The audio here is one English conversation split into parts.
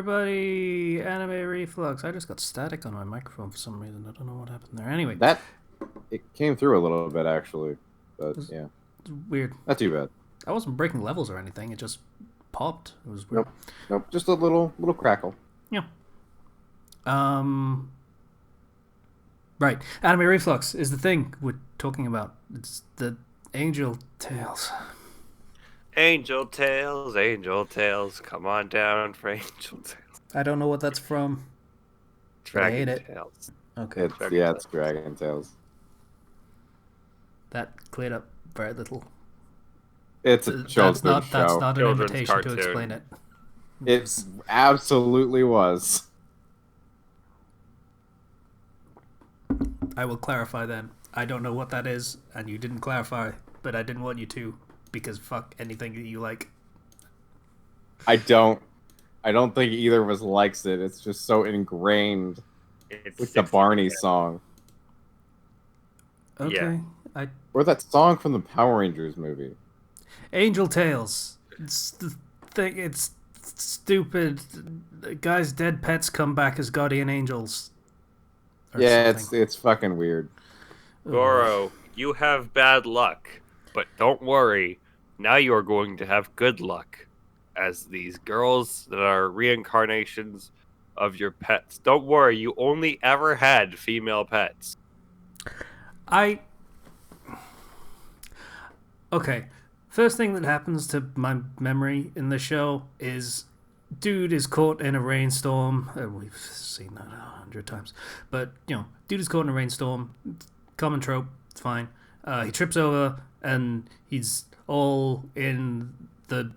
everybody. Anime Reflux. I just got static on my microphone for some reason. I don't know what happened there. Anyway, It came through a little bit actually, it but was, yeah, it was weird. not too bad. I wasn't breaking levels or anything. It just popped. It was weird. Nope, nope, just a little crackle. Yeah. Um. Right. Anime Reflux is the thing we're talking about. It's the Angel Tales. Angel Tales, come on down for Angel Tales. I don't know what that's from, but I hate Dragon it. Tales. Okay. It's Dragon Tales. That cleared up very little. It's a children's That's show. not an Children's invitation to cartoon. explain it. It absolutely was. I will clarify then. I don't know what that is, and you didn't clarify, but I didn't want you to, because fuck anything that you like. I don't think either of us likes it. It's just so ingrained It's with the 60 Barney cents. song. Okay. Or that song from the Power Rangers movie. Angel Tales. It's the thing. It's stupid. Guys' dead pets come back as guardian angels. Or Yeah, something. it's fucking weird. Goro, you have bad luck, but don't worry. Now you are going to have good luck, as these girls that are reincarnations of your pets. Don't worry, you only ever had female pets. Okay. First thing that happens to my memory in the show is dude is caught in a rainstorm. We've seen that 100 times. But, dude is caught in a rainstorm. Common trope. It's fine. He trips over and he's all in the...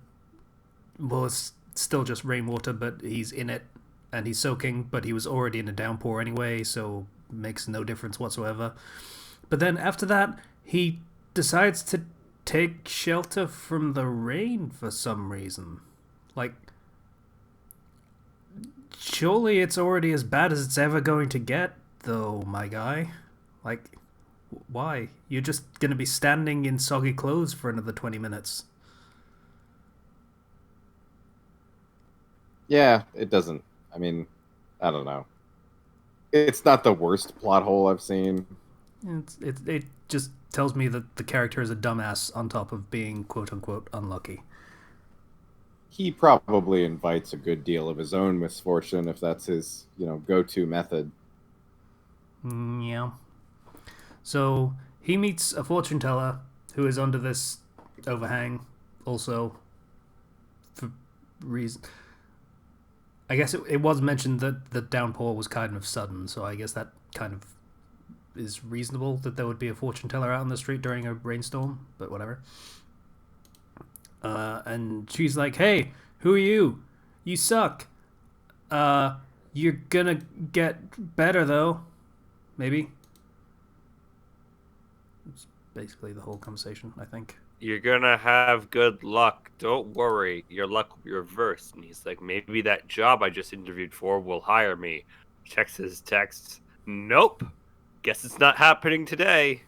Well, it's still just rainwater, but he's in it and he's soaking, but he was already in a downpour anyway, so makes no difference whatsoever. But then after that, he decides to take shelter from the rain for some reason. Like, surely it's already as bad as it's ever going to get, though, my guy. Like, why? You're just gonna be standing in soggy clothes for another 20 minutes. Yeah, it doesn't. I mean, I don't know. It's not the worst plot hole I've seen. It just tells me that the character is a dumbass on top of being quote-unquote unlucky. He probably invites a good deal of his own misfortune if that's his, go-to method. Yeah. So he meets a fortune teller who is under this overhang also for reason. I guess it was mentioned that the downpour was kind of sudden, so I guess that kind of is reasonable that there would be a fortune teller out on the street during a rainstorm, but whatever. And she's like, "Hey, who are you? You suck. You're gonna get better though, maybe." It's basically the whole conversation, I think. You're gonna have good luck. Don't worry, your luck will be reversed. And he's like, maybe that job I just interviewed for will hire me. Checks his texts. Nope. Guess it's not happening today.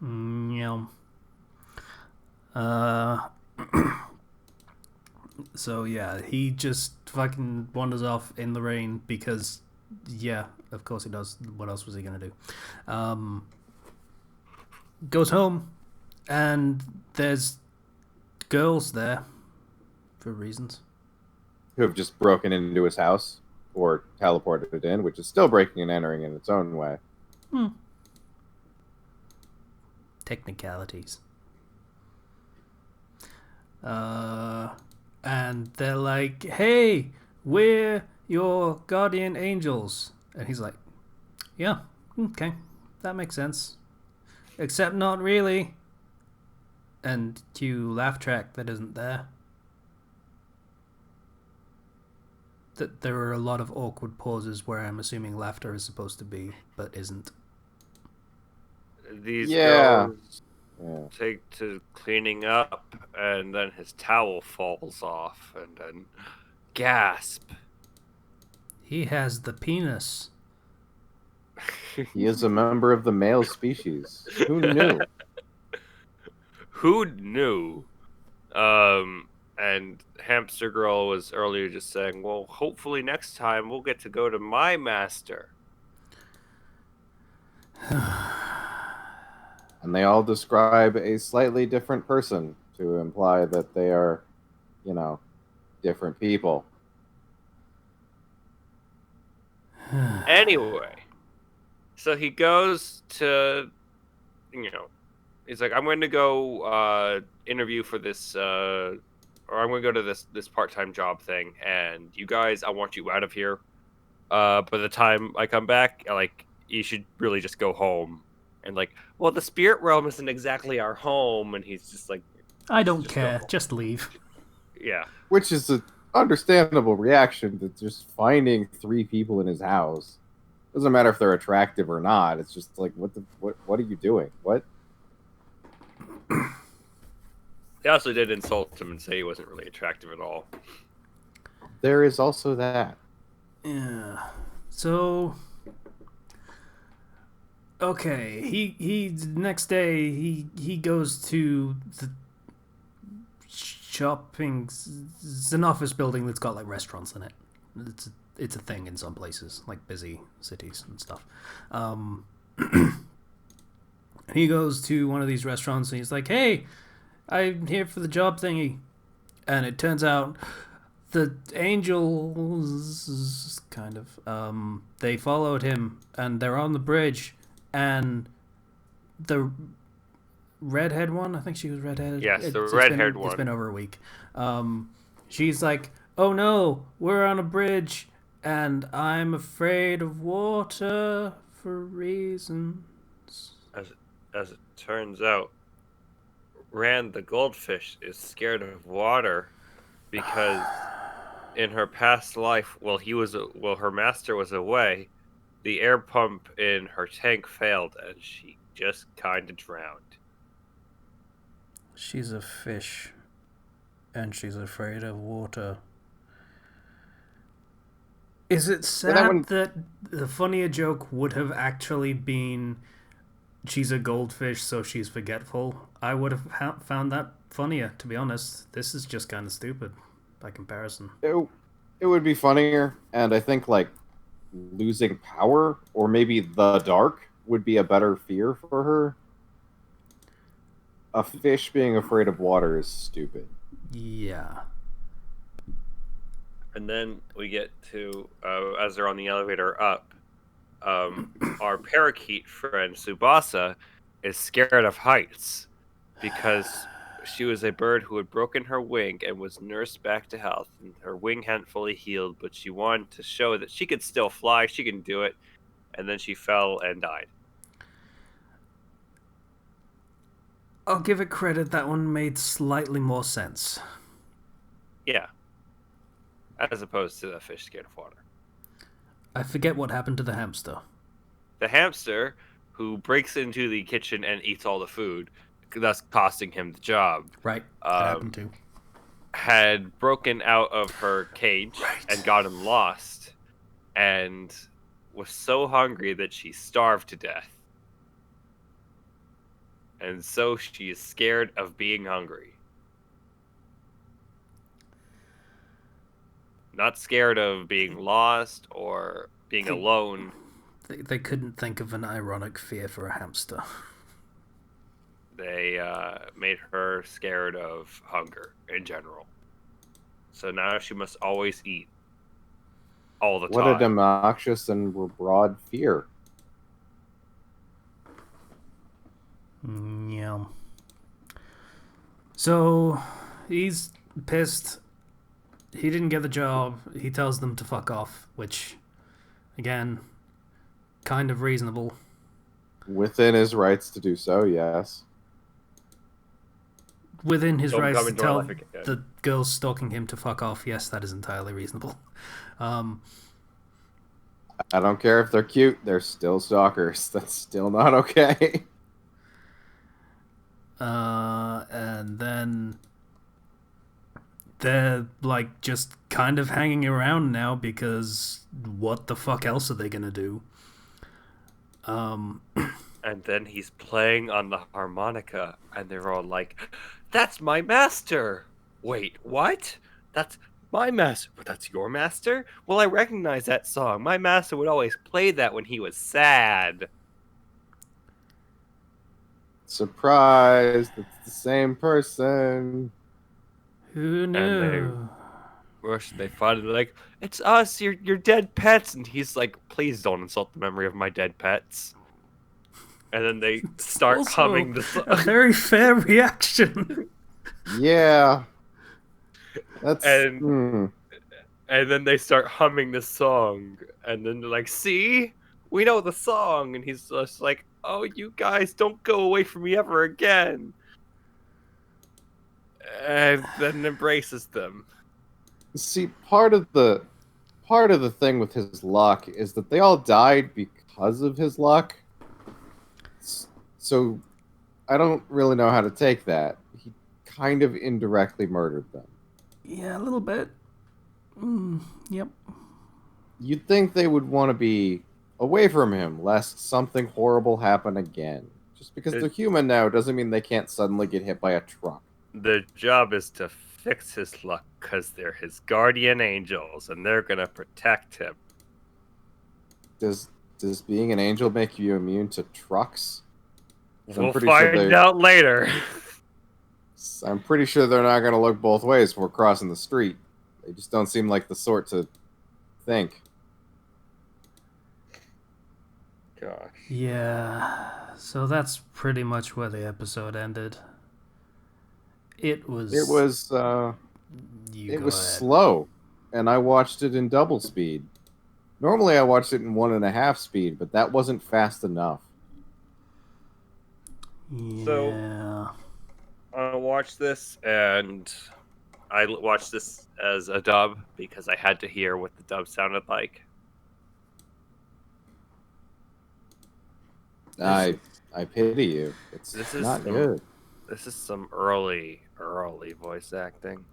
Yeah. So yeah, he just fucking wanders off in the rain because, yeah, of course he does. What else was he gonna do? Goes home, and there's girls there for reasons. Who have just broken into his house or teleported it in, which is still breaking and entering in its own way. Technicalities. And they're like, "Hey, we're your guardian angels," and he's like, "Yeah, okay, that makes sense. Except not really." And cue laugh track that isn't there. That there are a lot of awkward pauses where I'm assuming laughter is supposed to be, but isn't. These Yeah. girls Yeah. take to cleaning up, and then his towel falls off, and then gasp. He has the penis. He is a member of the male species. Who knew? Who knew? And Hamster Girl was earlier just saying, well, hopefully next time we'll get to go to my master. And they all describe a slightly different person to imply that they are, different people. Anyway, so he goes to, he's like, I'm going to go interview for this, or I'm going to go to this part-time job thing, and you guys, I want you out of here. By the time I come back, you should really just go home. And well, the spirit realm isn't exactly our home, and he's just like, I don't just go care. home. Just leave. Yeah. Which is an understandable reaction to just finding 3 people in his house. Doesn't matter if they're attractive or not. It's just like, what are you doing? What? They also did insult him and say he wasn't really attractive at all. There is also that. Yeah. So okay, he next day he goes to the shopping. It's an office building that's got like restaurants in it. It's a thing in some places, like busy cities and stuff. He goes to one of these restaurants and he's like, "Hey, I'm here for the job thingy," and it turns out the angels kind of they followed him and they're on the bridge, and the redhead one, I think she was redheaded. Yes, the red-haired one. It's been over a week. She's like, "Oh no, we're on a bridge and I'm afraid of water for reasons." As it turns out, Rand the goldfish is scared of water because in her past life, while her master was away, the air pump in her tank failed and she just kind of drowned. She's a fish and she's afraid of water. Is it sad that the funnier joke would have actually been she's a goldfish, so she's forgetful? I would have found that funnier, to be honest. This is just kind of stupid by comparison. It would be funnier, and I think losing power or maybe the dark would be a better fear for her. A fish being afraid of water is stupid. Yeah. And then we get to, as they're on the elevator up, our parakeet friend Tsubasa is scared of heights because she was a bird who had broken her wing and was nursed back to health. And her wing hadn't fully healed, but she wanted to show that she could still fly, she can do it. And then she fell and died. I'll give it credit, that one made slightly more sense. Yeah. As opposed to the fish scared of water. I forget what happened to the hamster. The hamster, who breaks into the kitchen and eats all the food, thus costing him the job. Right, that happened too. Had broken out of her cage and gotten lost, and was so hungry that she starved to death. And so she is scared of being hungry. Not scared of being lost or being alone. They couldn't think of an ironic fear for a hamster. They made her scared of hunger in general. So now she must always eat all the time. What a obnoxious and broad fear. Yeah. So he's pissed. He didn't get the job. He tells them to fuck off, which, again, kind of reasonable. Within his rights to do so, yes. Within his rights to tell the girls stalking him to fuck off, yes, that is entirely reasonable. I don't care if they're cute, they're still stalkers. That's still not okay. And then they're just kind of hanging around now because what the fuck else are they gonna do? And then he's playing on the harmonica and they're all like, "That's my master!" Wait, what? That's my master. But that's your master? Well, I recognize that song. My master would always play that when he was sad. Surprised, it's the same person. Who And knew? they finally like, it's us, your dead pets. And he's like, please don't insult the memory of my dead pets. And then they start Also, humming the song. a very fair reaction. Yeah. That's And then they start humming the song, and then they're like, "See, we know the song." And he's just like, "Oh, you guys don't go away from me ever again." And then embraces them. see part of the thing with his luck is that they all died because of his luck. So I don't really know how to take that. He kind of indirectly murdered them. Yeah, a little bit. Yep. You'd think they would want to be away from him lest something horrible happen again. Just because they're human now doesn't mean they can't suddenly get hit by a truck. Their job is to fix his luck because they're his guardian angels, and they're gonna protect him. Does being an angel make you immune to trucks? We'll find out later. I'm pretty sure they're not going to look both ways before crossing the street. They just don't seem like the sort to think. Gosh. Yeah. So that's pretty much where the episode ended. It was slow, and I watched it in double speed. Normally I watched it in 1.5 speed, but that wasn't fast enough. Yeah. So I watched this, and I watched this as a dub because I had to hear what the dub sounded like. I pity you. It's not good. This is some early voice acting.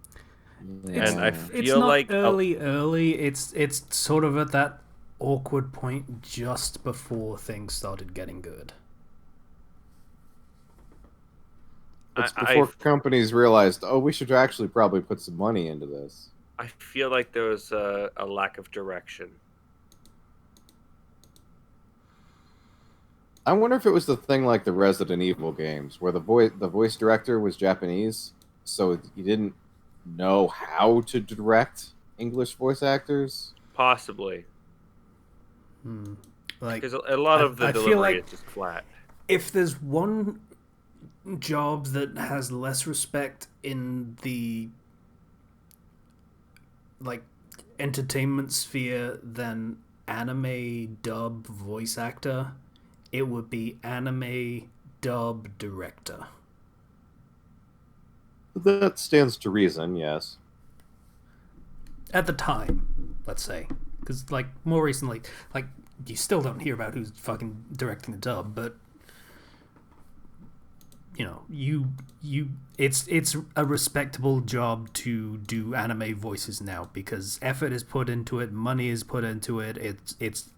Yeah. And I It's feel not like early. It's sort of at that awkward point just before things started getting good. It's before companies realized, oh, we should actually probably put some money into this. I feel like there was a lack of direction. I wonder if it was the thing like the Resident Evil games, where the voice director was Japanese, so he didn't know how to direct English voice actors. Possibly. Like, because a lot of the delivery is just flat. If there's one job that has less respect in the entertainment sphere than anime dub voice actor, it would be anime dub director. That stands to reason, yes. At the time, let's say, because more recently, you still don't hear about who's fucking directing the dub, but it's a respectable job to do anime voices now because effort is put into it, money is put into it. It's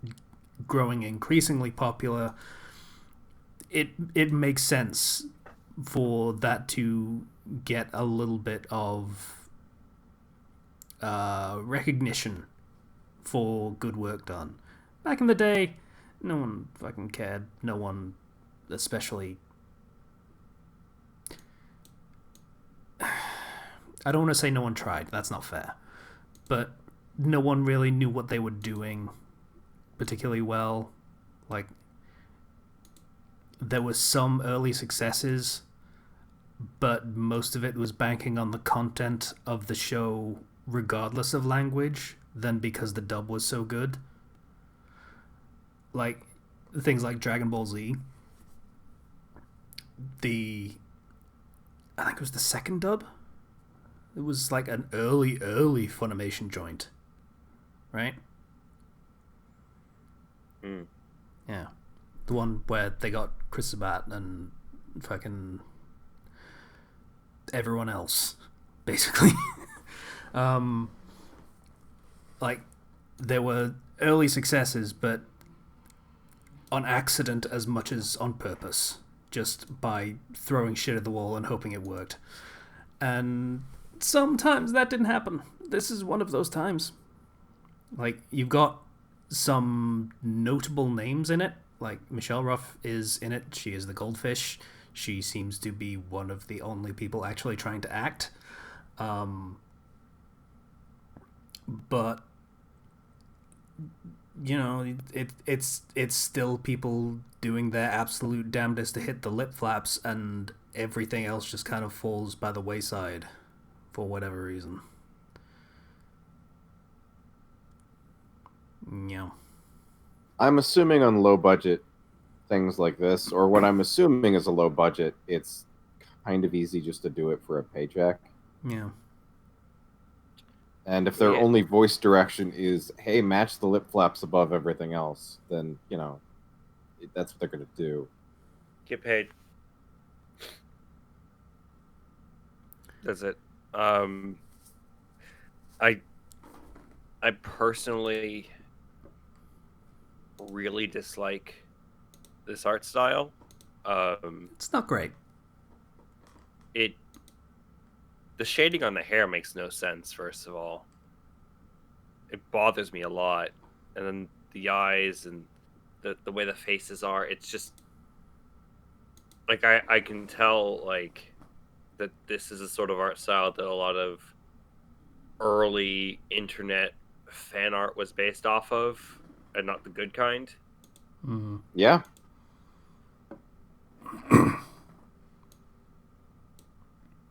growing increasingly popular. It makes sense for that to get a little bit of recognition for good work done. Back in the day, no one fucking cared. No one, especially. I don't want to say no one tried. That's not fair. But no one really knew what they were doing particularly well. There was some early successes, but most of it was banking on the content of the show regardless of language than because the dub was so good. Things like Dragon Ball Z. I think it was the second dub. It was an early Funimation joint, right? Yeah, the one where they got Chris Sabat and fucking everyone else, basically. There were early successes, but on accident as much as on purpose, just by throwing shit at the wall and hoping it worked. And sometimes that didn't happen. This is one of those times. Like, you've got some notable names in it. Like, Michelle Ruff is in it. She is the goldfish. She seems to be one of the only people actually trying to act. But you know, it's still people doing their absolute damnedest to hit the lip flaps, and everything else just kind of falls by the wayside for whatever reason. Yeah. I'm assuming on low budget things like this, or what I'm assuming is a low budget, it's kind of easy just to do it for a paycheck. Yeah. And if their only voice direction is, hey, match the lip flaps above everything else, then, you know, that's what they're going to do. Get paid. That's it. I personally really dislike this art style. It's not great. The shading on the hair makes no sense, first of all. It bothers me a lot. And then the eyes and the way the faces are, it's just like I can tell like that this is a sort of art style that a lot of early internet fan art was based off of, and not the good kind. Mm-hmm. Yeah.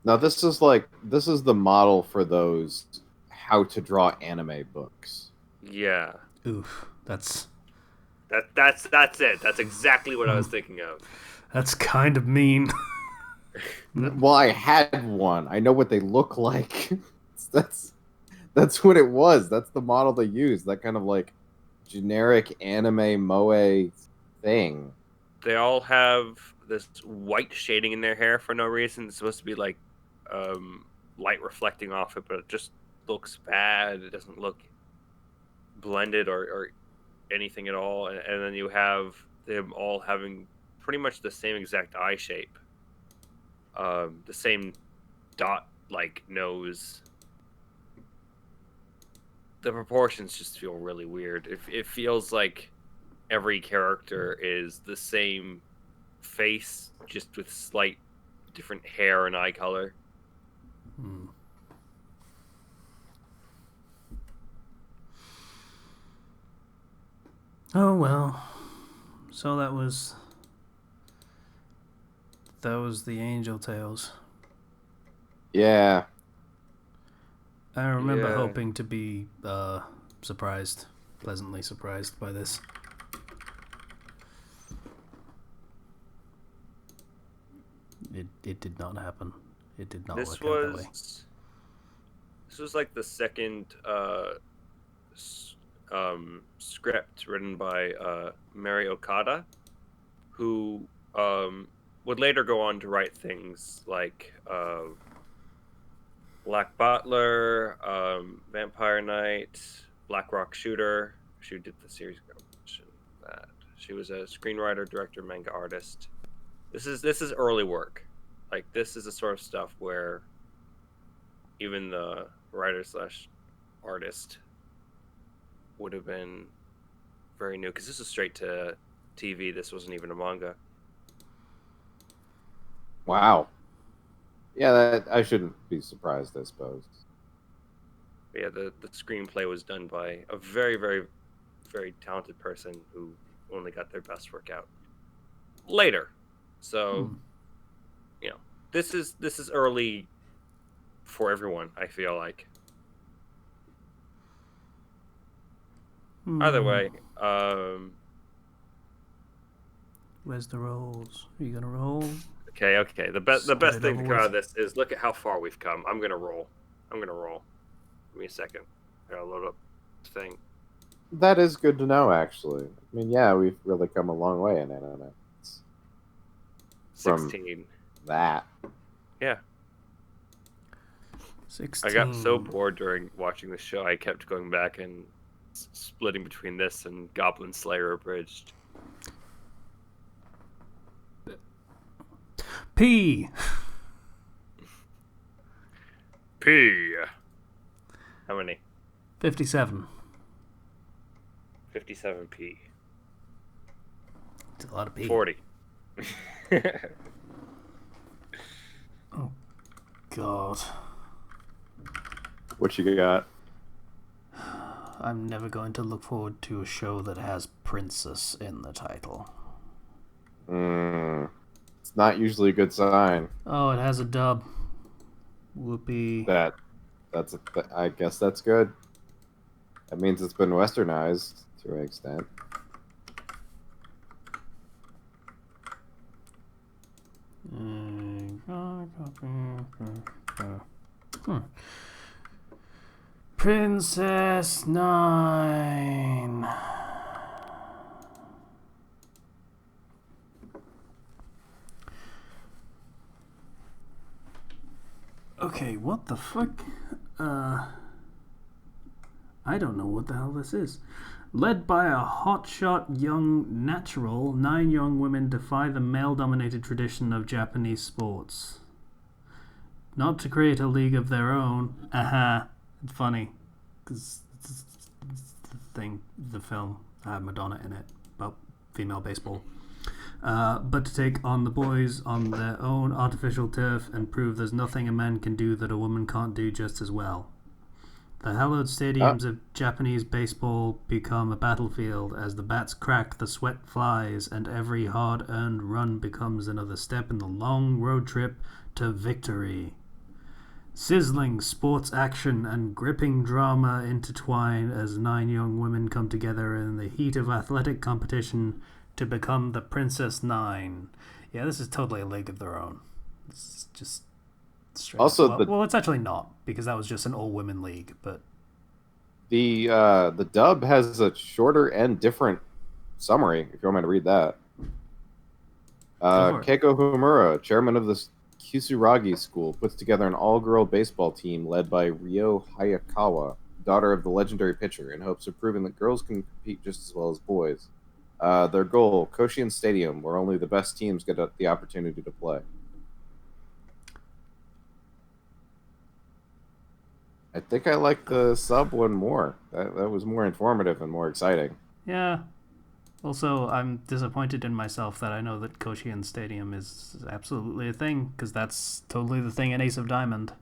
Now this is the model for those how to draw anime books. Yeah. Oof. That's it. That's exactly what I was thinking of. That's kind of mean. Well, I had one. I know what they look like. That's what it was. That's the model they used. That kind of like generic anime moe thing. They all have this white shading in their hair for no reason. It's supposed to be like light reflecting off it, but it just looks bad. It doesn't look blended or anything at all. And then you have them all having pretty much the same exact eye shape. The same dot like nose. The proportions just feel really weird. It feels like every character is the same face, just with slight different hair and eye color. Oh well. So that was the Angel Tales. Yeah. I remember hoping to be pleasantly surprised by this. It did not happen. It did not work out that way. This was like the second script written by Mary Okada, who would later go on to write things like Black Butler, Vampire Knight, Black Rock Shooter. She did the series. That she was a screenwriter, director, manga artist. This is early work. Like, this is the sort of stuff where even the writer / artist would have been very new, because this is straight to TV. This wasn't even a manga. Wow. Yeah, I shouldn't be surprised, I suppose. But yeah, the screenplay was done by a very, very, very talented person who only got their best work out later. So, you know, this is early for everyone, I feel like. Either way, where's the rolls? Are you gonna roll? Okay. The best thing to come out of this is look at how far we've come. I'm gonna roll. Give me a second. I gotta load up the thing. That is good to know, actually. I mean, yeah, we've really come a long way in anime. 16. That. Yeah. 16. I got so bored during watching the show, I kept going back and splitting between this and Goblin Slayer Abridged. P. P. How many? 57. 57p. It's a lot of P. 40. Oh, God. What you got? I'm never going to look forward to a show that has princess in the title. It's not usually a good sign. Oh, it has a dub. Whoopee. I guess that's good. That means it's been westernized to an extent. Princess 9. Okay, what the fuck? I don't know what the hell this is. Led by a hotshot young natural, 9 young women defy the male-dominated tradition of Japanese sports. Not to create a league of their own. Aha. It's funny. Because it's the film had Madonna in it about female baseball. But to take on the boys on their own artificial turf and prove there's nothing a man can do that a woman can't do just as well. The hallowed stadiums of Japanese baseball become a battlefield as the bats crack, the sweat flies, and every hard-earned run becomes another step in the long road trip to victory. Sizzling sports action and gripping drama intertwine as 9 young women come together in the heat of athletic competition to become the Princess 9. Yeah, this is totally a league of their own. It's just straight Also, up. Well, it's actually not, because that was just an all-women league, but the dub has a shorter and different summary, if you want me to read that. Keiko Homura, chairman of the Kusuragi School, puts together an all-girl baseball team led by Ryo Hayakawa, daughter of the legendary pitcher, in hopes of proving that girls can compete just as well as boys. Their goal, Koshien Stadium, where only the best teams get the opportunity to play. I think I like the sub one more. That was more informative and more exciting. yeah. Also, I'm disappointed in myself that I know that Koshien Stadium is absolutely a thing, because that's totally the thing in Ace of Diamond.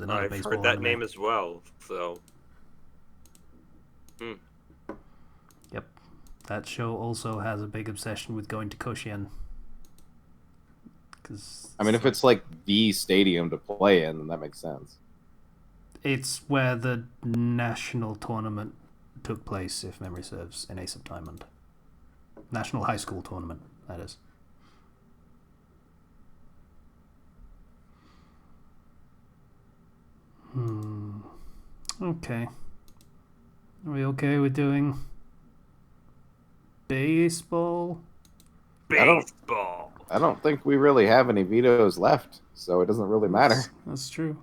I've heard that name as well, so... Yep. That show also has a big obsession with going to Koshien. I mean, if it's like the stadium to play in, then that makes sense. It's where the national tournament took place, if memory serves, in Ace of Diamond. National high school tournament, that is. Okay. Are we okay with doing baseball? Baseball. I don't think we really have any vetoes left, so it doesn't really matter. That's true.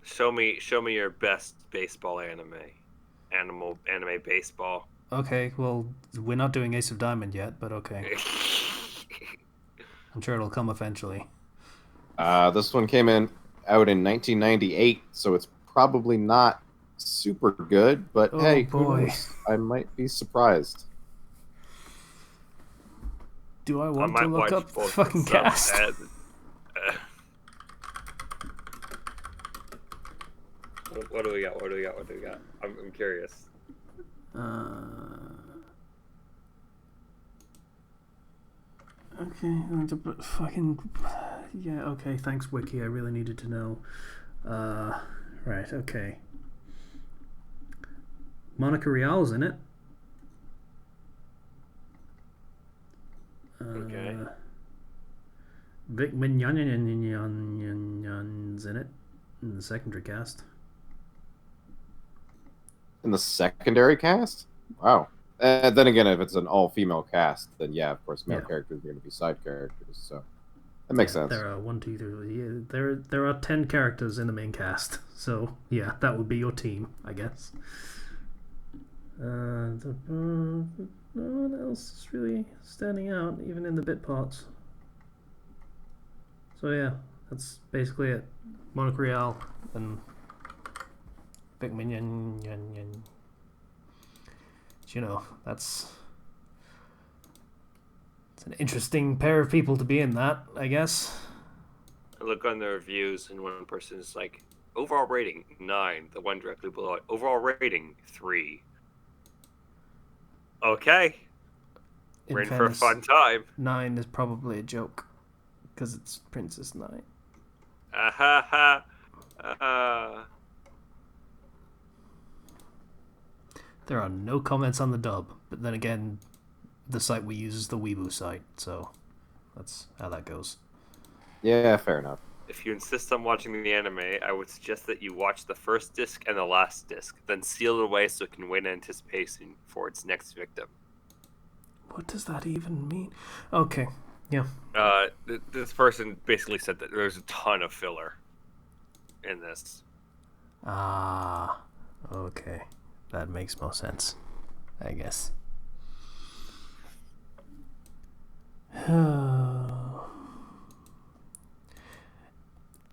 Show me your best baseball anime baseball. Okay, well, we're not doing Ace of Diamond yet, but okay. I'm sure it'll come eventually. This one came out in 1998, so it's probably not super good, but hey, who knows? I might be surprised. Do I want to look up the fucking cast? What do we got? I'm curious. Okay, fucking yeah. Okay, thanks, Wiki. I really needed to know. Right. Okay. Monica Rial's in it. Okay. Vic Mignon's in it in the secondary cast. In the secondary cast? Wow. Then again, if it's an all-female cast, then yeah, of course, male characters are going to be side characters. So that makes sense. There are 1, 2, 3. Yeah, there are 10 characters in the main cast. So yeah, that would be your team, I guess. No one else is really standing out, even in the bit parts. So yeah, That's basically it. Monocle and Big Minion. You know, that's it's an interesting pair of people to be in that, I guess. I look on the reviews, and one person is like, overall rating 9. The one directly below it, overall rating 3. Okay, we're in for a fun time. 9 is probably a joke because it's Princess 9. Ha ha. There are no comments on the dub, but then again, the site we use is the Weibo site, so that's how that goes. Yeah, fair enough. If you insist on watching the anime, I would suggest that you watch the first disc and the last disc, then seal it away so it can wait in anticipation for its next victim. What does that even mean? Okay, yeah. This person basically said that there's a ton of filler in this. Ah, okay. That makes more sense, I guess.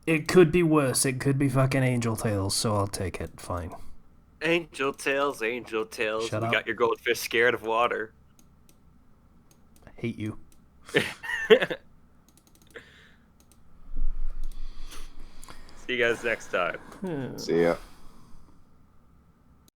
It could be worse. It could be fucking Angel Tales, so I'll take it. Fine. Angel Tales. Shut We up. got your goldfish scared of water. I hate you. See you guys next time. See ya.